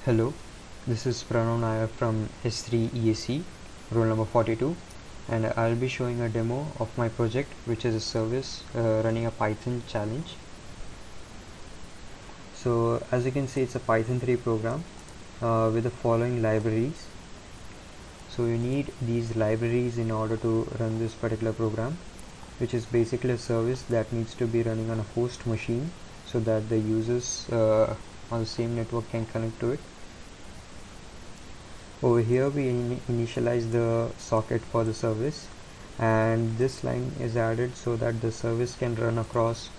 Hello, this is Pranav Nair from S3 EAC, roll number 42, and I'll be showing a demo of my project, which is a service running a Python challenge. So as you can see, it's a Python 3 program with the following libraries. So you need these libraries in order to run this particular program, which is basically a service that needs to be running on a host machine so that the users on the same network can connect to it. Over here we initialize the socket for the service, and this line is added so that the service can run across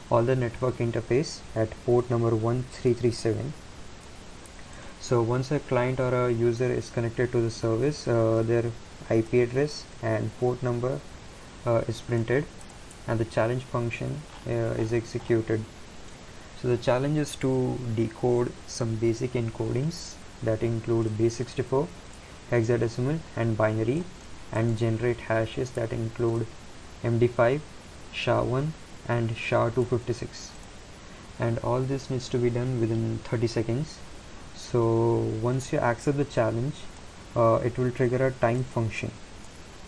all the network interface at port number 1337. So once a client or a user is connected to the service, their IP address and port number is printed, and the challenge function is executed. So the challenge is to decode some basic encodings that include base 64, hexadecimal and binary, and generate hashes that include MD5, SHA-1 and SHA-256, and all this needs to be done within 30 seconds. So once you accept the challenge, it will trigger a time function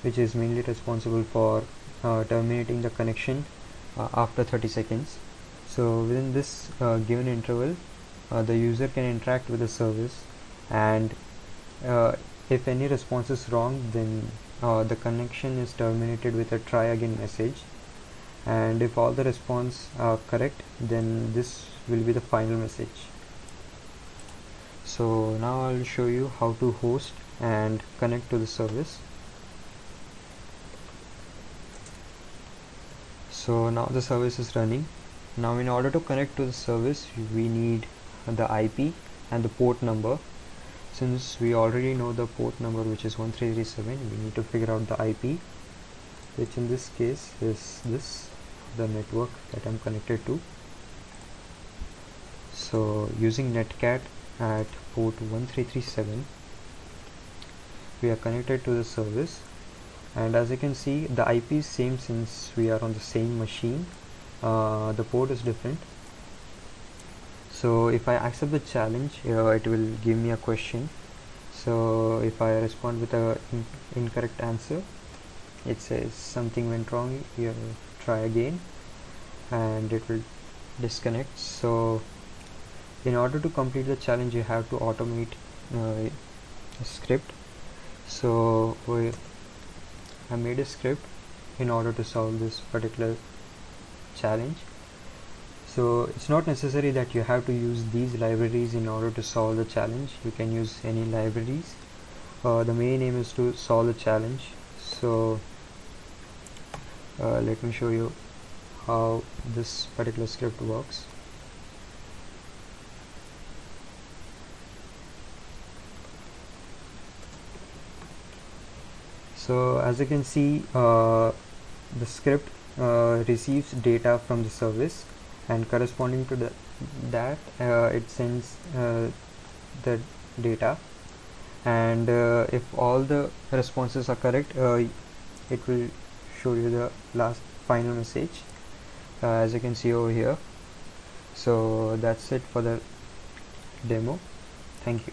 which is mainly responsible for terminating the connection after 30 seconds. So within this given interval, the user can interact with the service, and if any response is wrong, then the connection is terminated with a try again message, and if all the response are correct, then this will be the final message. So now I'll show you how to host and connect to the service. So now the service is running. Now in order to connect to the service, we need the IP and the port number. Since we already know the port number, which is 1337, we need to figure out the IP, which in this case is this, the network that I'm connected to. So using netcat at port 1337, we are connected to the service, and as you can see, the IP is same since we are on the same machine. The port is different. So if I accept the challenge, it will give me a question. So if I respond with a incorrect answer, it says something went wrong, you try again, and it will disconnect. So in order to complete the challenge, you have to automate a script. So I made a script in order to solve this particular challenge. So it's not necessary that you have to use these libraries in order to solve the challenge. You can use any libraries. The main aim is to solve the challenge. So let me show you how this particular script works. So as you can see, the script receives data from the service, and corresponding to that it sends the data, and if all the responses are correct, it will show you the last final message, as you can see over here. So that's it for the demo. Thank you.